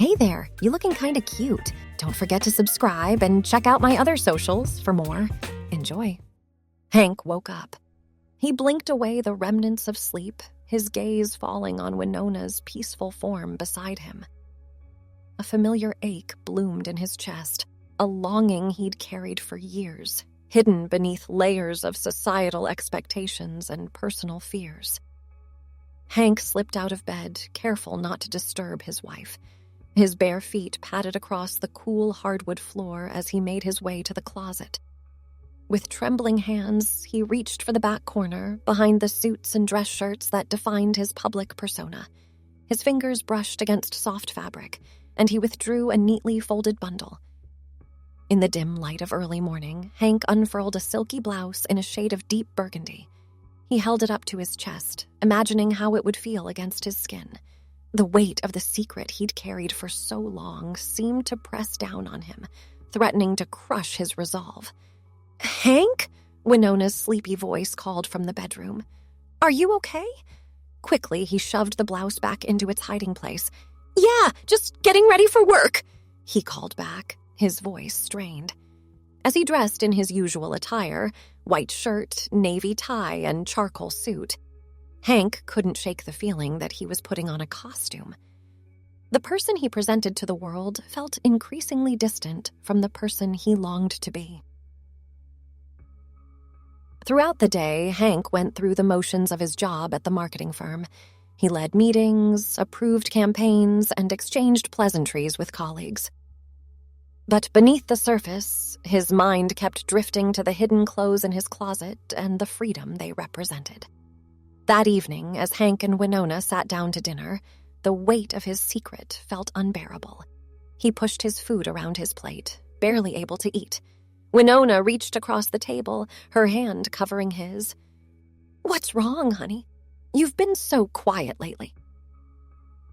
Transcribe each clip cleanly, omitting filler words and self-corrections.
Hey there, you looking kinda cute. Don't forget to subscribe and check out my other socials for more. Enjoy. Hank woke up. He blinked away the remnants of sleep, his gaze falling on Winona's peaceful form beside him. A familiar ache bloomed in his chest, a longing he'd carried for years, hidden beneath layers of societal expectations and personal fears. Hank slipped out of bed, careful not to disturb his wife. His bare feet padded across the cool hardwood floor as he made his way to the closet. With trembling hands, he reached for the back corner, behind the suits and dress shirts that defined his public persona. His fingers brushed against soft fabric, and he withdrew a neatly folded bundle. In the dim light of early morning, Hank unfurled a silky blouse in a shade of deep burgundy. He held it up to his chest, imagining how it would feel against his skin. The weight of the secret he'd carried for so long seemed to press down on him, threatening to crush his resolve. "Hank?" Winona's sleepy voice called from the bedroom. "Are you okay?" Quickly, he shoved the blouse back into its hiding place. "Yeah, just getting ready for work," he called back, his voice strained. As he dressed in his usual attire, white shirt, navy tie, and charcoal suit, Hank couldn't shake the feeling that he was putting on a costume. The person he presented to the world felt increasingly distant from the person he longed to be. Throughout the day, Hank went through the motions of his job at the marketing firm. He led meetings, approved campaigns, and exchanged pleasantries with colleagues. But beneath the surface, his mind kept drifting to the hidden clothes in his closet and the freedom they represented. That evening, as Hank and Winona sat down to dinner, the weight of his secret felt unbearable. He pushed his food around his plate, barely able to eat. Winona reached across the table, her hand covering his. "What's wrong, honey? You've been so quiet lately."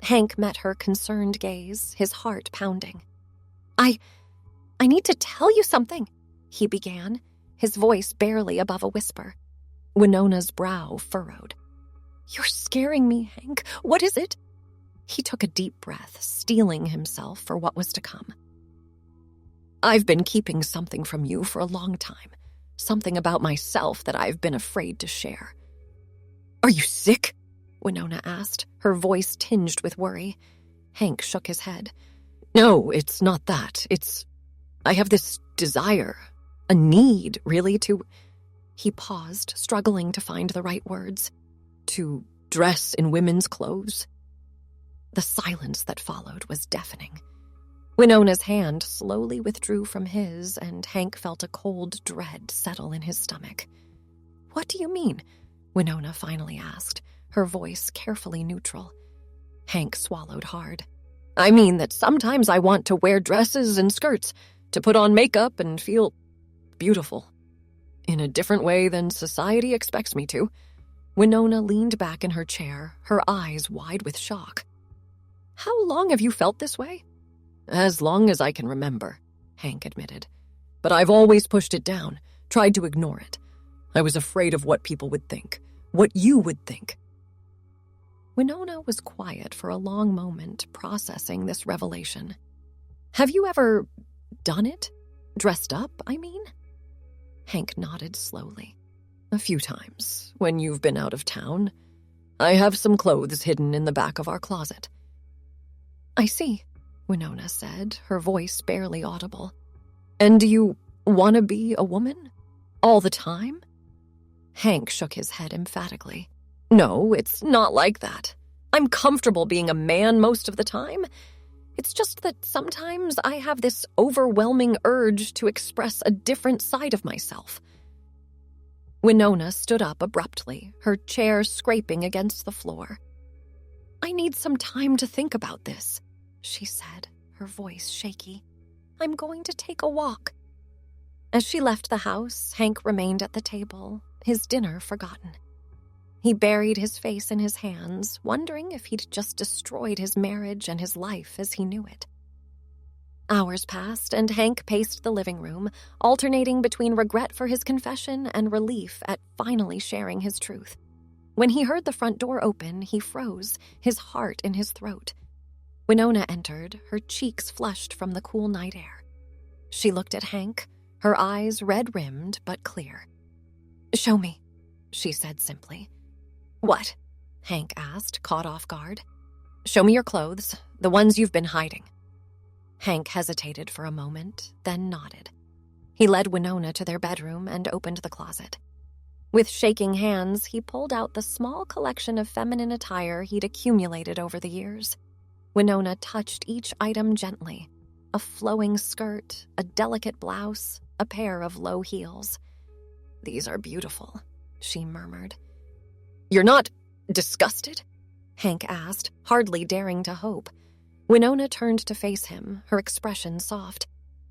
Hank met her concerned gaze, his heart pounding. I need to tell you something," he began, his voice barely above a whisper. Winona's brow furrowed. "You're scaring me, Hank. What is it?" He took a deep breath, steeling himself for what was to come. "I've been keeping something from you for a long time. Something about myself that I've been afraid to share." "Are you sick?" Winona asked, her voice tinged with worry. Hank shook his head. "No, it's not that. I have this desire, a need, really, to..." He paused, struggling to find the right words. "To dress in women's clothes." The silence that followed was deafening. Winona's hand slowly withdrew from his, and Hank felt a cold dread settle in his stomach. "What do you mean?" Winona finally asked, her voice carefully neutral. Hank swallowed hard. "I mean that sometimes I want to wear dresses and skirts, to put on makeup and feel beautiful. In a different way than society expects me to." Winona leaned back in her chair, her eyes wide with shock. "How long have you felt this way?" "As long as I can remember," Hank admitted. "But I've always pushed it down, tried to ignore it. I was afraid of what people would think, what you would think." Winona was quiet for a long moment, processing this revelation. "Have you ever done it? Dressed up, I mean?" Hank nodded slowly. "A few times, when you've been out of town. I have some clothes hidden in the back of our closet." "I see," Winona said, her voice barely audible. "And do you want to be a woman? All the time?" Hank shook his head emphatically. "No, it's not like that. I'm comfortable being a man most of the time. It's just that sometimes I have this overwhelming urge to express a different side of myself." Winona stood up abruptly, her chair scraping against the floor. "I need some time to think about this," she said, her voice shaky. "I'm going to take a walk." As she left the house, Hank remained at the table, his dinner forgotten. He buried his face in his hands, wondering if he'd just destroyed his marriage and his life as he knew it. Hours passed, and Hank paced the living room, alternating between regret for his confession and relief at finally sharing his truth. When he heard the front door open, he froze, his heart in his throat. Winona entered, her cheeks flushed from the cool night air. She looked at Hank, her eyes red-rimmed but clear. "Show me," she said simply. "What?" Hank asked, caught off guard. "Show me your clothes, the ones you've been hiding." Hank hesitated for a moment, then nodded. He led Winona to their bedroom and opened the closet. With shaking hands, he pulled out the small collection of feminine attire he'd accumulated over the years. Winona touched each item gently. A flowing skirt, a delicate blouse, a pair of low heels. "These are beautiful," she murmured. "You're not disgusted?" Hank asked, hardly daring to hope. Winona turned to face him, her expression soft.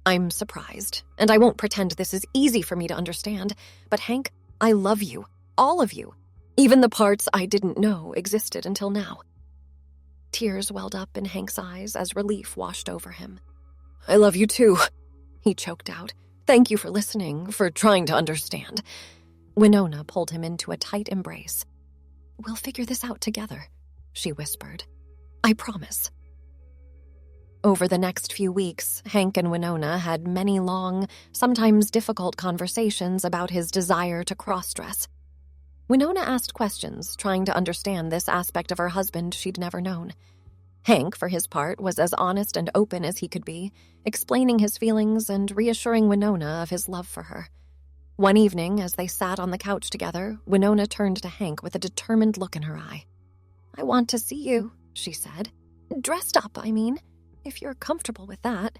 "I'm surprised, and I won't pretend this is easy for me to understand, but Hank, I love you, all of you, even the parts I didn't know existed until now." Tears welled up in Hank's eyes as relief washed over him. "I love you too," he choked out. "Thank you for listening, for trying to understand." Winona pulled him into a tight embrace. "We'll figure this out together," she whispered. "I promise." Over the next few weeks, Hank and Winona had many long, sometimes difficult conversations about his desire to cross-dress. Winona asked questions, trying to understand this aspect of her husband she'd never known. Hank, for his part, was as honest and open as he could be, explaining his feelings and reassuring Winona of his love for her. One evening, as they sat on the couch together, Winona turned to Hank with a determined look in her eye. "I want to see you," she said. "Dressed up, I mean, if you're comfortable with that."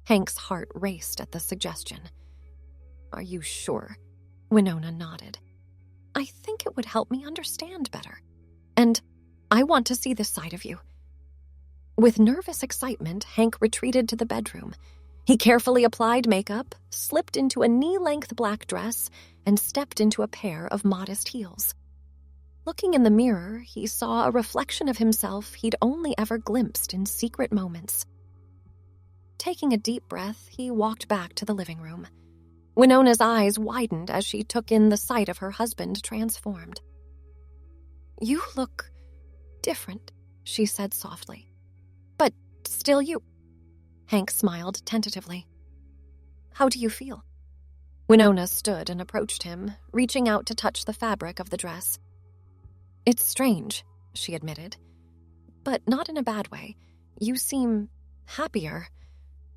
Hank's heart raced at the suggestion. "Are you sure?" Winona nodded. "I think it would help me understand better. And I want to see this side of you." With nervous excitement, Hank retreated to the bedroom. He carefully applied makeup, slipped into a knee-length black dress, and stepped into a pair of modest heels. Looking in the mirror, he saw a reflection of himself he'd only ever glimpsed in secret moments. Taking a deep breath, he walked back to the living room. Winona's eyes widened as she took in the sight of her husband transformed. "You look different," she said softly. "But still you." Hank smiled tentatively. "How do you feel?" Winona stood and approached him, reaching out to touch the fabric of the dress. "It's strange," she admitted. "But not in a bad way. You seem happier,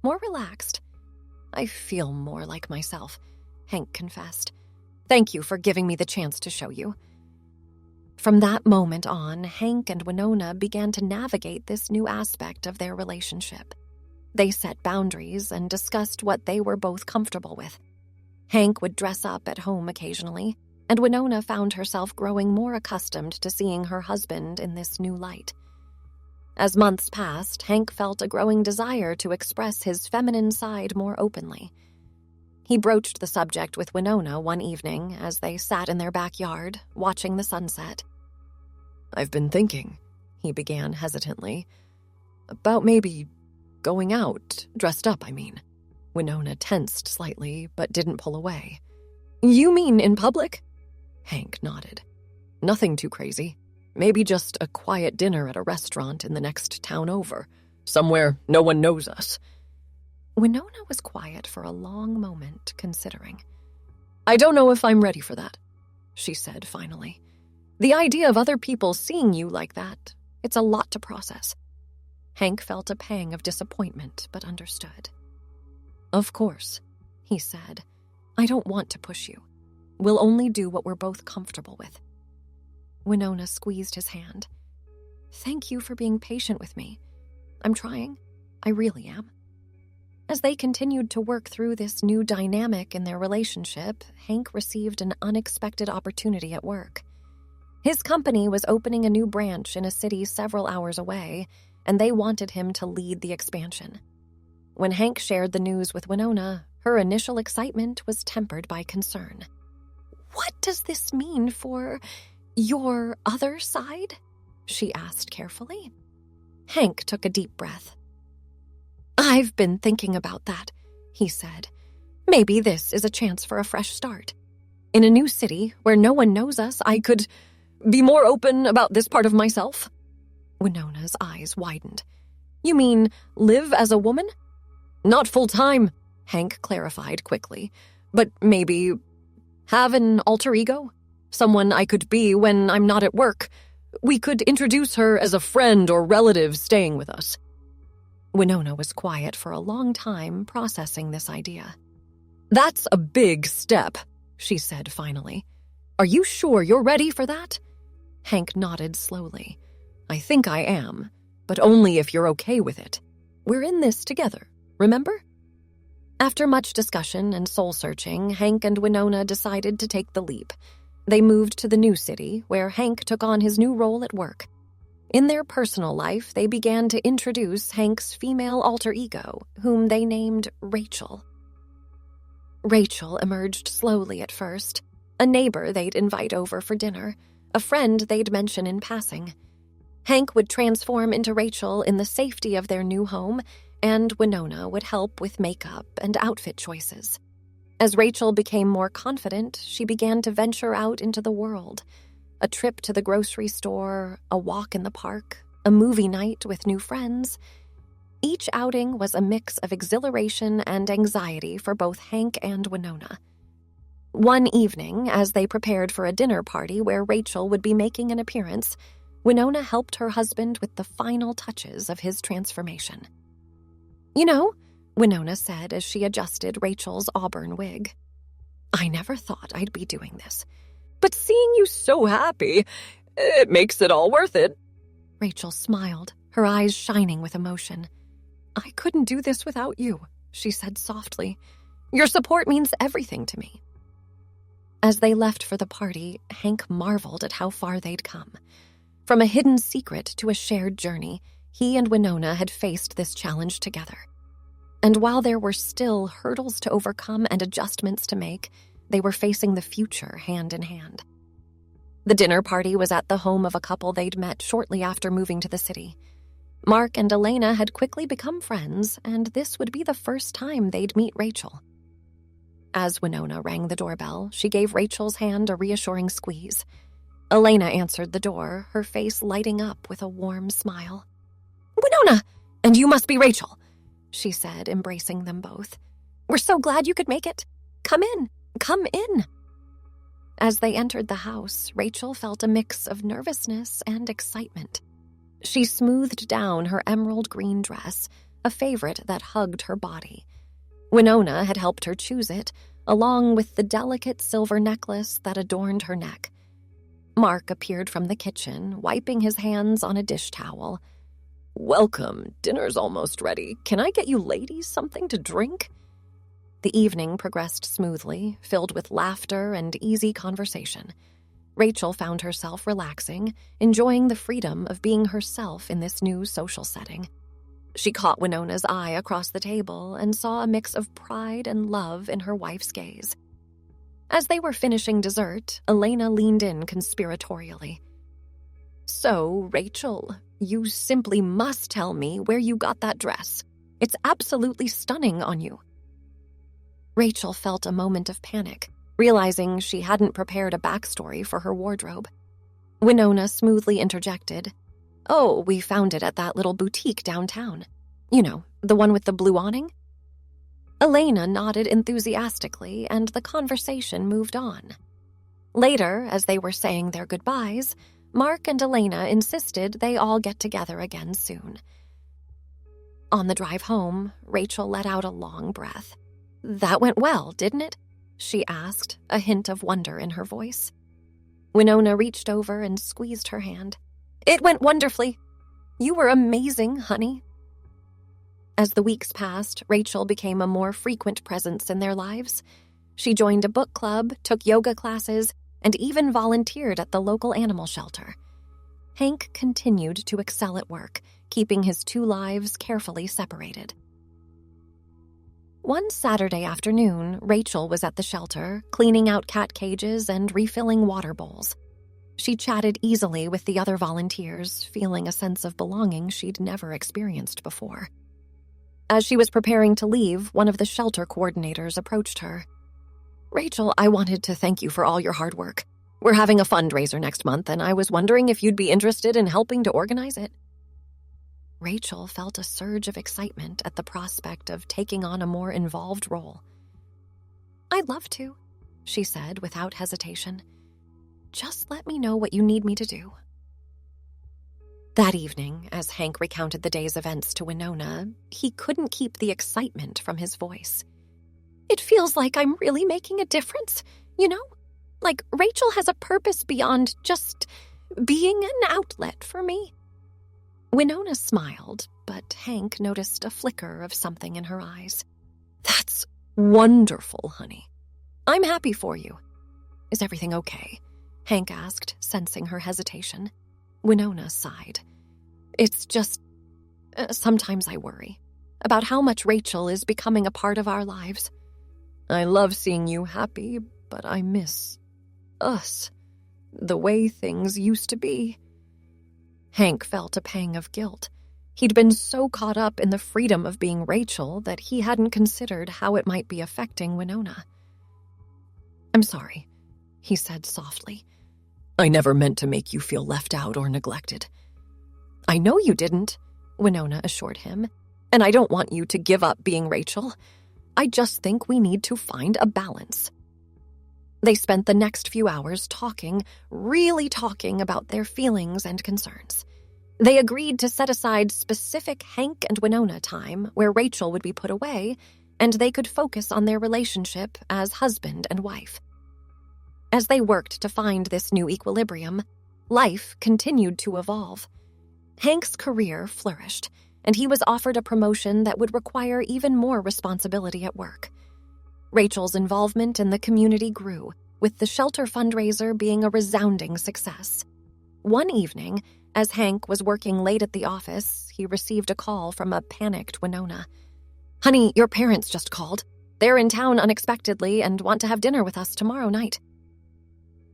more relaxed." "I feel more like myself," Hank confessed. "Thank you for giving me the chance to show you." From that moment on, Hank and Winona began to navigate this new aspect of their relationship. They set boundaries and discussed what they were both comfortable with. Hank would dress up at home occasionally, and Winona found herself growing more accustomed to seeing her husband in this new light. As months passed, Hank felt a growing desire to express his feminine side more openly. He broached the subject with Winona one evening as they sat in their backyard, watching the sunset. "I've been thinking," he began hesitantly, "about maybe going out, dressed up, I mean." Winona tensed slightly, but didn't pull away. "You mean in public?" Hank nodded. "Nothing too crazy. Maybe just a quiet dinner at a restaurant in the next town over, somewhere no one knows us." Winona was quiet for a long moment, considering. "I don't know if I'm ready for that," she said finally. "The idea of other people seeing you like that, it's a lot to process." Hank felt a pang of disappointment, but understood. "Of course," he said. "I don't want to push you. We'll only do what we're both comfortable with." Winona squeezed his hand. "Thank you for being patient with me. I'm trying. I really am." As they continued to work through this new dynamic in their relationship, Hank received an unexpected opportunity at work. His company was opening a new branch in a city several hours away, and they wanted him to lead the expansion. When Hank shared the news with Winona, her initial excitement was tempered by concern. "What does this mean for your other side?" she asked carefully. Hank took a deep breath. "I've been thinking about that," he said. "Maybe this is a chance for a fresh start. In a new city where no one knows us, I could be more open about this part of myself." Winona's eyes widened. You mean live as a woman? Not full-time, Hank clarified quickly, but maybe have an alter ego? Someone I could be when I'm not at work. We could introduce her as a friend or relative staying with us. Winona was quiet for a long time, processing this idea. That's a big step, she said finally. Are you sure you're ready for that? Hank nodded slowly. I think I am, but only if you're okay with it. We're in this together, remember? After much discussion and soul-searching, Hank and Winona decided to take the leap. They moved to the new city, where Hank took on his new role at work. In their personal life, they began to introduce Hank's female alter ego, whom they named Rachel. Rachel emerged slowly at first, a neighbor they'd invite over for dinner, a friend they'd mention in passing. Hank would transform into Rachel in the safety of their new home, and Winona would help with makeup and outfit choices. As Rachel became more confident, she began to venture out into the world. A trip to the grocery store, a walk in the park, a movie night with new friends. Each outing was a mix of exhilaration and anxiety for both Hank and Winona. One evening, as they prepared for a dinner party where Rachel would be making an appearance, Winona helped her husband with the final touches of his transformation. You know, Winona said as she adjusted Rachel's auburn wig, I never thought I'd be doing this. But seeing you so happy, it makes it all worth it. Rachel smiled, her eyes shining with emotion. I couldn't do this without you, she said softly. Your support means everything to me. As they left for the party, Hank marveled at how far they'd come. From a hidden secret to a shared journey, he and Winona had faced this challenge together. And while there were still hurdles to overcome and adjustments to make, they were facing the future hand in hand. The dinner party was at the home of a couple they'd met shortly after moving to the city. Mark and Elena had quickly become friends, and this would be the first time they'd meet Rachel. As Winona rang the doorbell, she gave Rachel's hand a reassuring squeeze. Elena answered the door, her face lighting up with a warm smile. Winona! And you must be Rachel, she said, embracing them both. We're so glad you could make it. Come in. Come in. As they entered the house, Rachel felt a mix of nervousness and excitement. She smoothed down her emerald green dress, a favorite that hugged her body. Winona had helped her choose it, along with the delicate silver necklace that adorned her neck. Mark appeared from the kitchen, wiping his hands on a dish towel. Welcome, dinner's almost ready. Can I get you ladies something to drink? The evening progressed smoothly, filled with laughter and easy conversation. Rachel found herself relaxing, enjoying the freedom of being herself in this new social setting. She caught Winona's eye across the table and saw a mix of pride and love in her wife's gaze. As they were finishing dessert, Elena leaned in conspiratorially. So, Rachel, you simply must tell me where you got that dress. It's absolutely stunning on you. Rachel felt a moment of panic, realizing she hadn't prepared a backstory for her wardrobe. Winona smoothly interjected, Oh, we found it at that little boutique downtown. You know, the one with the blue awning? Elena nodded enthusiastically, and the conversation moved on. Later, as they were saying their goodbyes, Mark and Elena insisted they all get together again soon. On the drive home, Rachel let out a long breath. That went well, didn't it? She asked, a hint of wonder in her voice. Winona reached over and squeezed her hand. It went wonderfully. You were amazing, honey. As the weeks passed, Rachel became a more frequent presence in their lives. She joined a book club, took yoga classes, and even volunteered at the local animal shelter. Hank continued to excel at work, keeping his two lives carefully separated. One Saturday afternoon, Rachel was at the shelter, cleaning out cat cages and refilling water bowls. She chatted easily with the other volunteers, feeling a sense of belonging she'd never experienced before. As she was preparing to leave, one of the shelter coordinators approached her. Rachel, I wanted to thank you for all your hard work. We're having a fundraiser next month, and I was wondering if you'd be interested in helping to organize it. Rachel felt a surge of excitement at the prospect of taking on a more involved role. "I'd love to," she said without hesitation. "Just let me know what you need me to do." That evening, as Hank recounted the day's events to Winona, he couldn't keep the excitement from his voice. "It feels like I'm really making a difference, you know? Like Rachel has a purpose beyond just being an outlet for me." Winona smiled, but Hank noticed a flicker of something in her eyes. "That's wonderful, honey. I'm happy for you. Is everything okay?" Hank asked, sensing her hesitation. Winona sighed. "It's just, sometimes I worry about how much Rachel is becoming a part of our lives. I love seeing you happy, but I miss us, the way things used to be." Hank felt a pang of guilt. He'd been so caught up in the freedom of being Rachel that he hadn't considered how it might be affecting Winona. "I'm sorry," he said softly. "I never meant to make you feel left out or neglected." "I know you didn't," Winona assured him, "and I don't want you to give up being Rachel. I just think we need to find a balance." They spent the next few hours talking, really talking about their feelings and concerns. They agreed to set aside specific Hank and Winona time where Rachel would be put away, and they could focus on their relationship as husband and wife. As they worked to find this new equilibrium, life continued to evolve. Hank's career flourished, and he was offered a promotion that would require even more responsibility at work. Rachel's involvement in the community grew, with the shelter fundraiser being a resounding success. One evening, as Hank was working late at the office, he received a call from a panicked Winona. "Honey, your parents just called. They're in town unexpectedly and want to have dinner with us tomorrow night."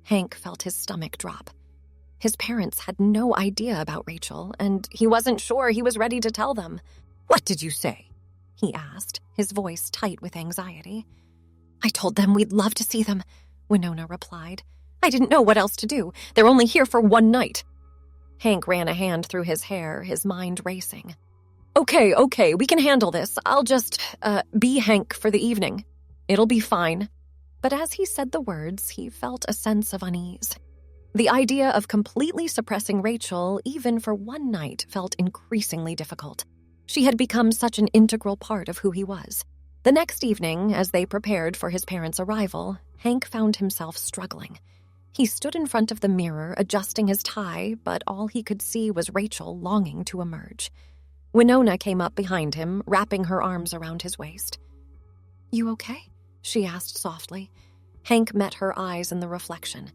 Hank felt his stomach drop. His parents had no idea about Rachel, and he wasn't sure he was ready to tell them. "What did you say?" he asked, his voice tight with anxiety. "I told them we'd love to see them," Winona replied. "I didn't know what else to do. They're only here for one night." Hank ran a hand through his hair, his mind racing. Okay, we can handle this. I'll just, be Hank for the evening. It'll be fine." But as he said the words, he felt a sense of unease. The idea of completely suppressing Rachel, even for one night, felt increasingly difficult. She had become such an integral part of who he was. The next evening, as they prepared for his parents' arrival, Hank found himself struggling. He stood in front of the mirror, adjusting his tie, but all he could see was Rachel longing to emerge. Winona came up behind him, wrapping her arms around his waist. "You okay?" she asked softly. Hank met her eyes in the reflection.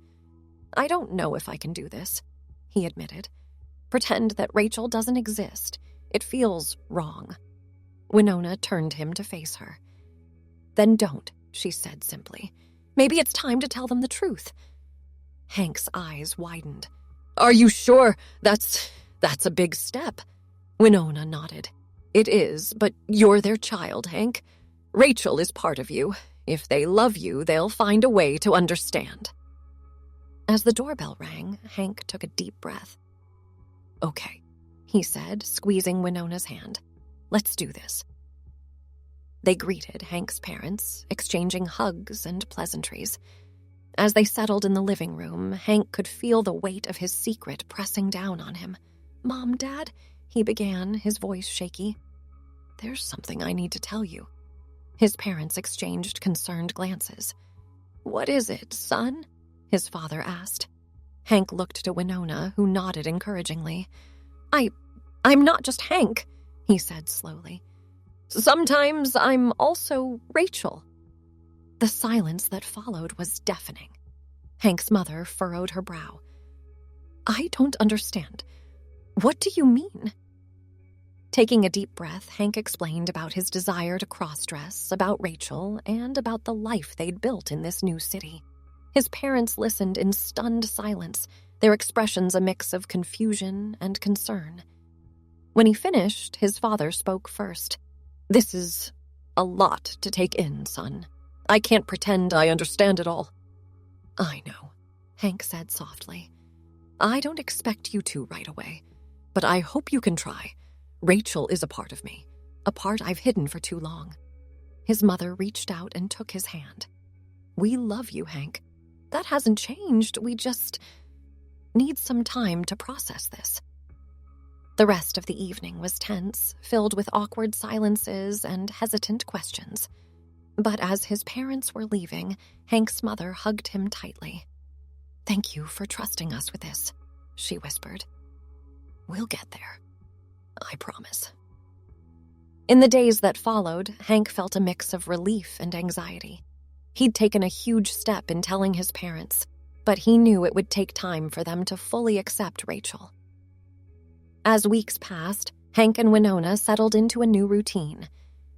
"I don't know if I can do this," he admitted. "Pretend that Rachel doesn't exist. It feels wrong." Winona turned him to face her. "Then don't," she said simply. "Maybe it's time to tell them the truth." Hank's eyes widened. "Are you sure? That's a big step." Winona nodded. "It is, but you're their child, Hank. Rachel is part of you. If they love you, they'll find a way to understand." As the doorbell rang, Hank took a deep breath. "Okay," he said, squeezing Winona's hand. "Let's do this." They greeted Hank's parents, exchanging hugs and pleasantries. As they settled in the living room, Hank could feel the weight of his secret pressing down on him. "Mom, Dad," he began, his voice shaky. "There's something I need to tell you." His parents exchanged concerned glances. "What is it, son?" his father asked. Hank looked to Winona, who nodded encouragingly. I'm not just Hank," he said slowly. "Sometimes I'm also Rachel." The silence that followed was deafening. Hank's mother furrowed her brow. "I don't understand. What do you mean?" Taking a deep breath, Hank explained about his desire to cross-dress, about Rachel, and about the life they'd built in this new city. His parents listened in stunned silence, their expressions a mix of confusion and concern. When he finished, his father spoke first. "This is a lot to take in, son. I can't pretend I understand it all." "I know," Hank said softly. "I don't expect you to right away, but I hope you can try. Rachel is a part of me, a part I've hidden for too long. His mother reached out and took his hand. We love you, Hank. That hasn't changed. We just need some time to process this. The rest of the evening was tense, filled with awkward silences and hesitant questions. But as his parents were leaving, Hank's mother hugged him tightly. "Thank you for trusting us with this," she whispered. "We'll get there. I promise." In the days that followed, Hank felt a mix of relief and anxiety. He'd taken a huge step in telling his parents, but he knew it would take time for them to fully accept Rachel. As weeks passed, Hank and Winona settled into a new routine.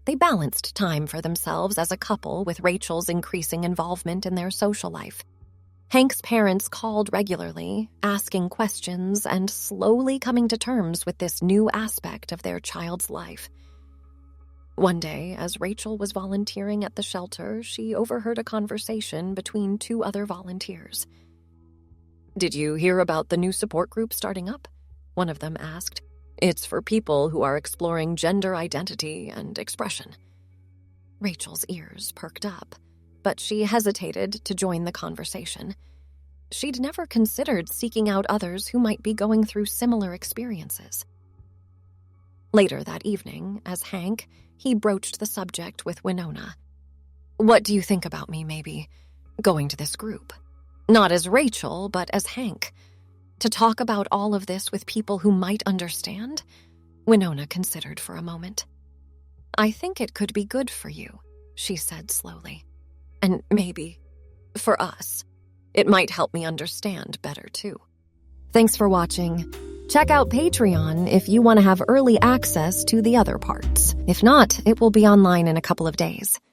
They balanced time for themselves as a couple with Rachel's increasing involvement in their social life. Hank's parents called regularly, asking questions and slowly coming to terms with this new aspect of their child's life. One day, as Rachel was volunteering at the shelter, she overheard a conversation between two other volunteers. "Did you hear about the new support group starting up?" one of them asked. "It's for people who are exploring gender identity and expression." Rachel's ears perked up, but she hesitated to join the conversation. She'd never considered seeking out others who might be going through similar experiences. Later that evening, as Hank, he broached the subject with Winona. "What do you think about me, maybe, going to this group? Not as Rachel, but as Hank. To talk about all of this with people who might understand?" Winona considered for a moment. "I think it could be good for you," she said slowly. "And maybe, for us, it might help me understand better, too." Thanks for watching. Check out Patreon if you want to have early access to the other parts. If not, it will be online in a couple of days.